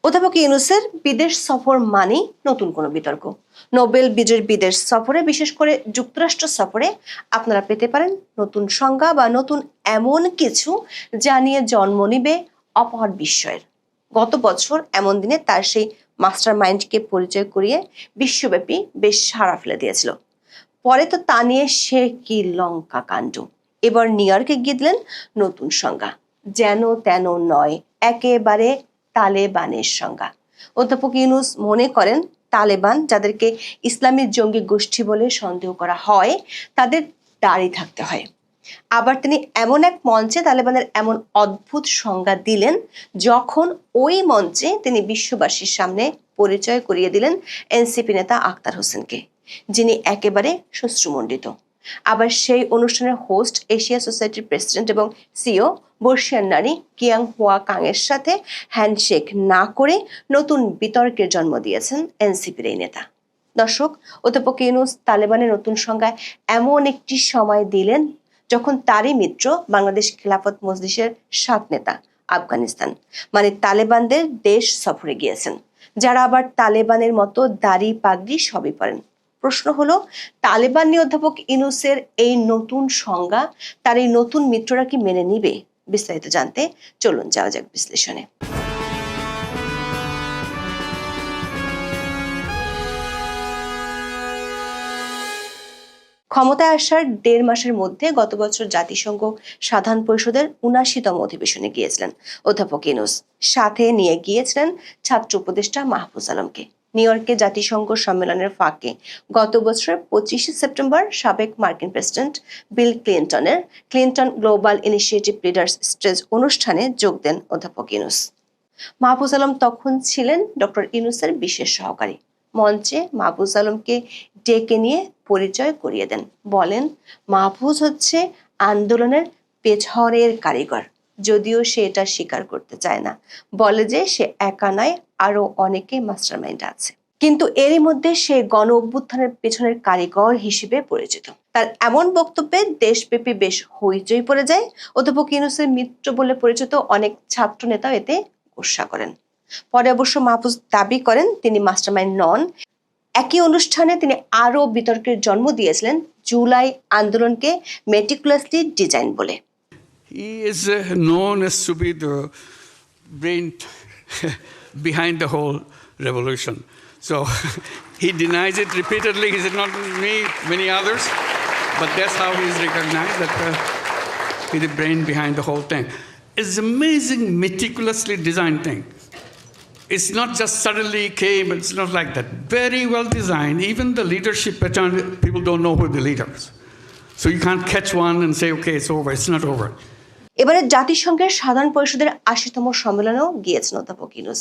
অধ্যাপক ইউনূসের বিদেশ সফর মানেই নতুন কোনো বিতর্ক। নোবেল বিজয়ীর বিদেশ সফরে, বিশেষ করে যুক্তরাষ্ট্র সফরে আপনারা পেতে পারেন নতুন সংজ্ঞা বা নতুন এমন কিছু যা নিয়ে জন্ম নিবে অপার বিস্ময়ের। গত বছর এমন দিনে তার সেই মাস্টার মাইন্ডকে পরিচয় করিয়ে বিশ্বব্যাপী বেশ সাড়া ফেলে দিয়েছিল। পরে তো তা নিয়ে সে কি লঙ্কা কাণ্ড। এবার নিউ ইয়র্কে গিয়ে দিলেন নতুন সংজ্ঞা, যেন তেন নয়, একেবারে তালেবানের সংজ্ঞা। অধ্যাপক ইউনূস মনে করেন তালেবান, যাদেরকে ইসলামী জঙ্গি গোষ্ঠী বলে সন্দেহ করা হয়, তাদের দাঁড়িয়ে থাকতে হয়। আবার তিনি এমন এক মঞ্চে তালেবানের এমন অদ্ভুত সংজ্ঞা দিলেন, যখন ওই মঞ্চে তিনি বিশ্ববাসীর সামনে পরিচয় করিয়ে দিলেন এনসিপি নেতা আখতার হোসেনকে, যিনি একেবারে শ্বশ্রুমণ্ডিত। আবার সেই অনুষ্ঠানের হোস্ট, এশিয়া সোসাইটির প্রেসিডেন্ট এবং সিও বর্ষিয়ান নারী কিয়াং হুয়া কাং এর সাথে হ্যান্ডশেক না করে নতুন বিতর্কের জন্ম দিয়েছেন এনসিপির এই নেতা। দর্শক, অধ্যাপক ইউনূস তালেবানের নতুন সংজ্ঞায় এমন একটি সময় দিলেন যখন তারই মিত্র বাংলাদেশ খিলাফত মজলিসের 7 নেতা আফগানিস্তান মানে তালেবানদের দেশ সফরে গিয়েছেন, যারা আবার তালেবানের মতো দাড়ি পাগড়ি সবই পরেন। প্রশ্ন হলো, তালেবান নিয়ে অধ্যাপক ইউনূসের এই নতুন সংজ্ঞা তার এই নতুন মিত্ররা কি মেনে নিবে? বিস্তারিত জানতে চলুন যাওয়া যাক বিশ্লেষণে। ক্ষমতায় আসার 1.5 মাসের মধ্যে গত বছর জাতিসংঘ সাধারণ পরিষদের 79তম অধিবেশনে গিয়েছিলেন অধ্যাপক ইউনূস। সাথে নিয়ে গিয়েছিলেন ছাত্র উপদেষ্টা মাহফুজ আলমকে। নিউ ইয়র্কে জাতিসংঘ সম্মেলনের ফাঁকে গত বছরের 25শে সেপ্টেম্বর সাবেক মার্কিন প্রেসিডেন্ট বিল ক্লিনটনের Clinton global initiative leaders stage অনুষ্ঠানে যোগ দেন অধ্যাপক ইউনূস। মাহফুজ আলম তখন ছিলেন ডক্টর ইউনূসের বিশেষ সহকারী। মঞ্চে মাহফুজ আলমকে ডেকে নিয়ে পরিচয় করিয়ে দেন, বলেন মাহফুজ হচ্ছে আন্দোলনের পেছনের কারিগর, যদিও সে এটা স্বীকার করতে চায় না। বলে যে সে একা নয়, আরো অনেকে মাস্টারমাইন্ড আছে, কিন্তু এরই মধ্যে সে গণ অভ্যুত্থানের পেছনের কারিগর হিসেবে পরিচিত। তার এমন বক্তব্যে দেশব্যাপী বেশ হইচই পড়ে যায়। অধ্যাপক ইউনূসের মিত্র বলে পরিচিত অনেক ছাত্র নেতাও এতে গোসা করেন। পরে অবশ্য মাহফুজ দাবি করেন তিনি মাস্টারমাইন্ড নন। একই অনুষ্ঠানে তিনি আরো বিতর্কের জন্ম দিয়েছিলেন জুলাই আন্দোলনকে মেটিকুলাসলি ডিজাইন বলে। He is known as to be the brain behind the whole revolution. So he denies it repeatedly. He said, not me, many others, but that's how he is recognized, that he's the brain behind the whole thing. It's amazing, meticulously designed thing. It's not just suddenly came, it's not like that. Very well designed. Even the leadership pattern, people don't know who the leaders. So you can't catch one and say, okay, it's over. It's not over. এবারে জাতিসংঘের সাধারণ পরিষদের 80তম সম্মেলনেও গিয়েছেন অধ্যাপক ইউনূস।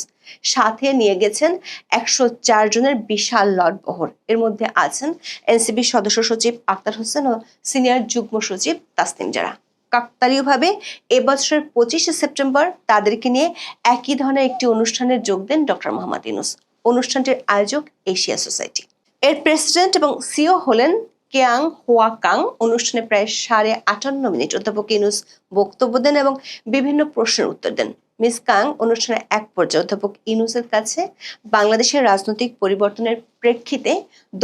সাথে নিয়ে গেছেন 104 জনের বিশাল লটবহর। এর মধ্যে আছেন এনসিপি সদস্য সচিব আখতার হোসেন ও সিনিয়র যুগ্ম সচিব তাসনিম জারা। কাকতালীয়ভাবে এবছরের 25শে সেপ্টেম্বর তাদেরকে নিয়ে একই ধরনের একটি অনুষ্ঠানে যোগ দেন ডক্টর মোহাম্মদ ইউনূস। অনুষ্ঠানটির আয়োজক এশিয়া সোসাইটি। এর প্রেসিডেন্ট এবং সিও হলেন কিয়াং হুয়া কাং। অনুষ্ঠানে প্রায় 58.5 মিনিট অধ্যাপক ইউনূস বক্তব্য দেন এবং বিভিন্ন প্রশ্নের উত্তর দেন। মিস কাং অনুষ্ঠানের এক পর্যায়ে অধ্যাপক ইউনূসের কাছে বাংলাদেশের রাজনৈতিক পরিবর্তনের প্রেক্ষিতে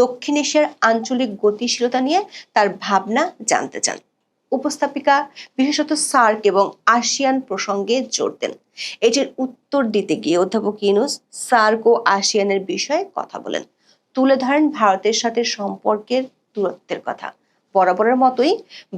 দক্ষিণ এশিয়ার আঞ্চলিক গতিশীলতা নিয়ে তার ভাবনা জানতে চান। উপস্থাপিকা বিশেষত সার্ক এবং আসিয়ান প্রসঙ্গে জোর দেন। এটির উত্তর দিতে গিয়ে অধ্যাপক ইউনূস সার্ক ও আসিয়ানের বিষয়ে কথা বলেন, তুলে ধরেন ভারতের সাথে সম্পর্কের দূরত্বের কথা। বরাবরের মতোই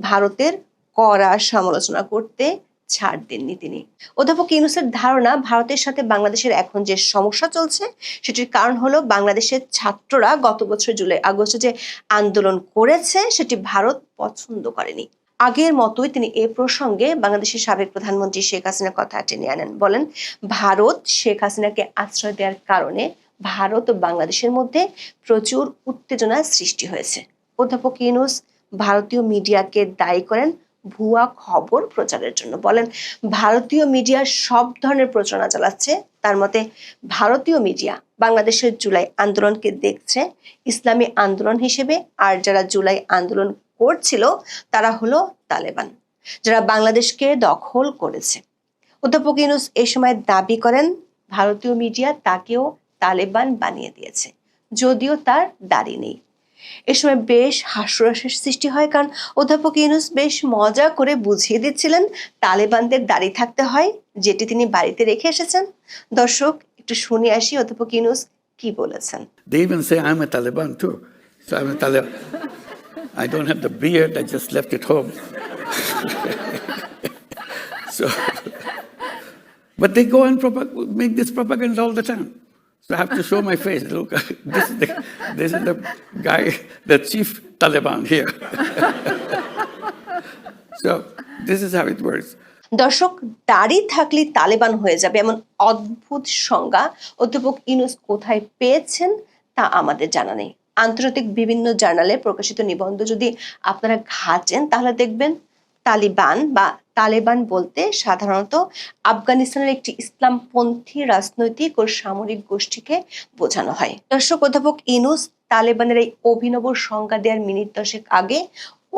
ভারতের কড়া সমালোচনা করতে ছাড় দেননি তিনি। অধ্যাপক ইউনূসের ধারণা, ভারতের সাথে বাংলাদেশের এখন যে সমস্যা চলছে সেটির কারণ হলো বাংলাদেশের ছাত্ররা গত বছর জুলাই আগস্টে যে আন্দোলন করেছে সেটি ভারত পছন্দ করেনি। আগের মতোই তিনি এ প্রসঙ্গে বাংলাদেশের সাবেক প্রধানমন্ত্রী শেখ হাসিনার কথা টেনে আনেন। বলেন ভারত শেখ হাসিনাকে আশ্রয় দেওয়ার কারণে ভারত ও বাংলাদেশের মধ্যে প্রচুর উত্তেজনার সৃষ্টি হয়েছে। অধ্যাপক ইউনূস ভারতীয় মিডিয়াকে দায়ী করেন ভুয়া খবর প্রচারের জন্য। বলেন ভারতীয় মিডিয়া সব ধরনের প্রচারণা চালাচ্ছে। তার মতে ভারতীয় মিডিয়া বাংলাদেশের জুলাই আন্দোলনকে দেখছে ইসলামী আন্দোলন হিসেবে, আর যারা জুলাই আন্দোলন করছিল তারা হলো তালেবান, যারা বাংলাদেশকে দখল করেছে। অধ্যাপক ইউনূস এই সময় দাবি করেন ভারতীয় মিডিয়া তাকেও তালেবান বানিয়ে দিয়েছে, যদিও তার দাড়ি নেই। এ সময় বেশ হাস্যরসের সৃষ্টি হয়, কারণ অধ্যাপক ইউনূস বেশ মজা করে বুঝিয়ে দিচ্ছিলেন তালেবানদের দাড়ি থাকতে হয়, যেটি তিনি বাড়িতে রেখে এসেছেন। দর্শক, একটু শুনে আসি অধ্যাপক ইউনূস কি বলেছেন। They even say I'm a Taliban too. So I'm a Taliban. I don't have the beard, I just left it home. So, but they go and make this propaganda all the time. So I have to show my face. Look, this is the guy, the chief Taliban here. So this is how it works. দর্শক, দাড়ি থাকলে তালেবান হয়ে যাবে এমন অদ্ভুত সংজ্ঞা অধ্যাপক ইউনূস কোথায় পেয়েছেন তা আমাদের জানা নেই। আন্তর্জাতিক বিভিন্ন জার্নালে প্রকাশিত নিবন্ধ যদি আপনারা ঘাঁটেন তাহলে দেখবেন তালিবান বা তালেবান বলতে সাধারণত আফগানিস্তানের একটি ইসলামপন্থী রাজনৈতিক ও সামরিক গোষ্ঠীকে বোঝানো হয়। দর্শক, অধ্যাপক ইউনূস তালেবানের এই অভিনব সংজ্ঞা দেওয়ার মিনিট 10 আগে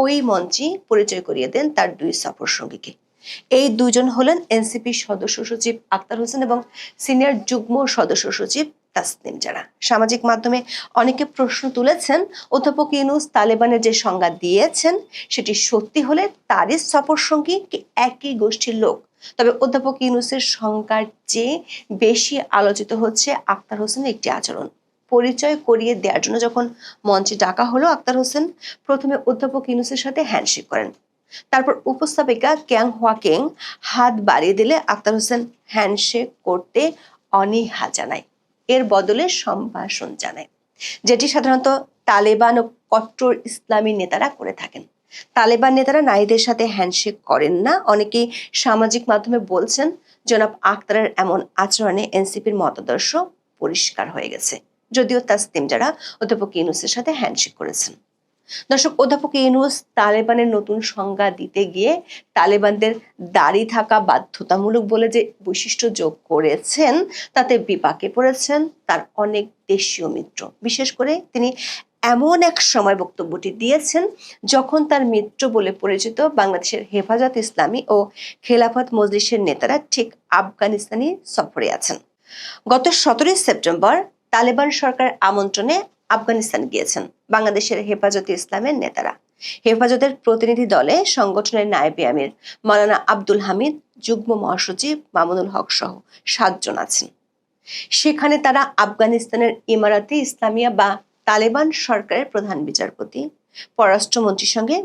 ওই মঞ্চে পরিচয় করিয়ে দেন তার দুই সফর সঙ্গীকে। এই দুজন হলেন এনসিপি সদস্য সচিব আক্তার হোসেন এবং সিনিয়র যুগ্ম সদস্য সচিব তাসনিম জারা। সামাজিক মাধ্যমে অনেকে প্রশ্ন তুলেছেন, অধ্যাপক ইউনূস তালেবানের যে সংজ্ঞা দিয়েছেন সেটি সত্যি হলে তারই সফর সঙ্গী কি একই গোষ্ঠীর লোক? তবে অধ্যাপক ইউনূসের সংজ্ঞার চেয়ে বেশি আলোচিত হচ্ছে আক্তার হোসেনের একটি আচরণ। পরিচয় করিয়ে দেওয়ার জন্য যখন মঞ্চে ডাকা হলো, আক্তার হোসেন প্রথমে অধ্যাপক ইউনূসের সাথে হ্যান্ডশেক করেন। তারপর উপস্থাপিকা ক্যাং হোয়াকেং হাত বাড়িয়ে দিলে আক্তার হোসেন হ্যান্ডশেক করতে অনীহা জানায়, এর বদলে সম্ভাষণ জানায়, যেটি সাধারণত তালেবান ও কট্টর ইসলামী নেতারা করে থাকেন। তালেবান নেতারা নারীদের সাথে হ্যান্ডশেক করেন না। অনেকেই সামাজিক মাধ্যমে বলছেন জনাব আক্তারের এমন আচরণে এনসিপির মতাদর্শ পরিষ্কার হয়ে গেছে, যদিও তাসনিম জারা অধ্যাপক ইউনূসের সাথে হ্যান্ডশেক করেছেন। দর্শক, অধ্যাপক ইউনূস তালেবানের নতুন সংজ্ঞা দিতে গিয়ে তালেবানদের দাড়ি থাকা বাধ্যতামূলক বলে যে বৈশিষ্ট্য যোগ করেছেন তাতে বিপাকে পড়েছেন তার অনেক দেশীয় মিত্র। বিশেষ করে তিনি এমন এক সময় বক্তব্যটি দিয়েছেন যখন তার মিত্র বলে পরিচিত বাংলাদেশের হেফাজত ইসলামী ও খেলাফত মজলিসের নেতারা ঠিক আফগানিস্তানি সফরে আছেন। গত 17 সেপ্টেম্বর তালেবান সরকার আমন্ত্রণে আফগানিস্তান গিয়েছেন বাংলাদেশের হেফাজতে ইসলামের নেতারা। হেফাজতের প্রতিনিধি দলে সংগঠনের নায়েবে আমির মাওলানা আব্দুল হামিদ, যুগ্ম মহাসচিব মামুনুল হক সহ 7 জন আছেন। সেখানে তারা আফগানিস্তানের ইমারাতে ইসলামিয়া বা তালেবান সরকারের প্রধান বিচারপতি, পররাষ্ট্রমন্ত্রীর সঙ্গে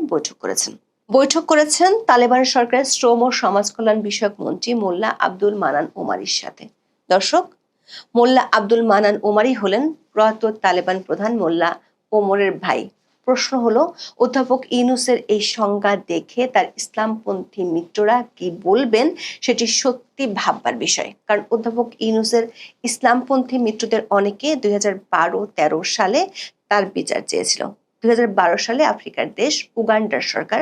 বৈঠক করেছেন তালেবান সরকারের শ্রম ও সমাজ কল্যাণ বিষয়ক মন্ত্রী মোল্লা আব্দুল মানান ওমারির সাথে। দর্শক, মোল্লা আব্দুল মানান ওমারি হলেন প্রয়াত তালেবান প্রধান মোল্লা ওমরের ভাই। প্রশ্ন হলো, অধ্যাপক ইউনূসের এই সংজ্ঞা দেখে তার ইসলামপন্থী মিত্ররা কি বলবেন সেটি সত্যি ভাববার বিষয়। কারণ অধ্যাপক ইউনূসের ইসলামপন্থী মিত্রদের অনেকে 2012-13 সালে তার বিচার চেয়েছিল। 2012 সালে আফ্রিকার দেশ উগান্ডার সরকার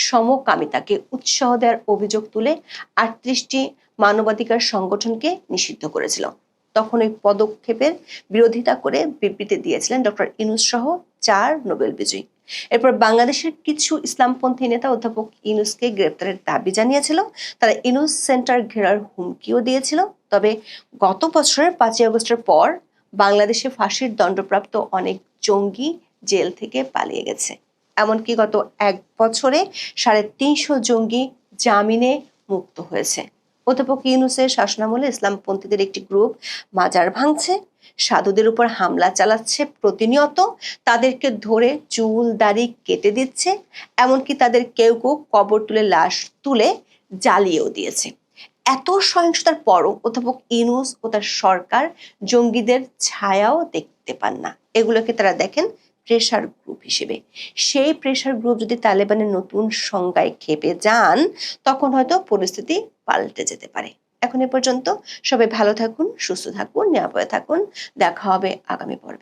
সমকামিতাকে উৎসাহ দেওয়ার অভিযোগ তুলে 38টি মানবাধিকার সংগঠনকে নিষিদ্ধ করেছিল। তখন ওই পদক্ষেপের বিরোধিতা করে বিবৃতি দিয়েছিলেন ডক্টর ইউনূস সহ 4 নোবেল বিজয়ী। এরপর বাংলাদেশের কিছু ইসলামপন্থী নেতা অধ্যাপক ইউনূসকে গ্রেপ্তারের দাবি জানিয়েছিল। তারা ইউনূস সেন্টার ঘেরার হুমকিও দিয়েছিল। তবে গত বছরের 5 আগস্টের পর বাংলাদেশে ফাঁসির দণ্ডপ্রাপ্ত অনেক জঙ্গি জেল থেকে পালিয়ে গেছে। এমনকি গত 1 বছরে 350 জঙ্গি জামিনে মুক্ত হয়েছে। অধ্যাপক ইউনূসের শাসনামলে ইসলামপন্থীদের একটি গ্রুপ মাজার ভাঙছে, সাধুদের উপর হামলা চালাচ্ছে প্রতিনিয়ত, তাদেরকে ধরে চুল দাড়ি কেটে দিচ্ছে, এমনকি তাদের কেউ কবর তুলে লাশ তুলে জ্বালিয়েও দিয়েছে। এত সহিংসতার পরও অধ্যাপক ইউনূস ও তার সরকার জঙ্গিদের ছায়াও দেখতে পান না। এগুলোকে তারা দেখেন প্রেসার গ্রুপ হিসেবে। সেই প্রেসার গ্রুপ যদি তালেবানের নতুন সংজ্ঞায় খেপে যান তখন হয়তো পরিস্থিতি পাল্টে যেতে পারে। এখন এ পর্যন্ত সবাই ভালো থাকুন, সুস্থ থাকুন, নিরাপদে থাকুন। দেখা হবে আগামী পর্বে।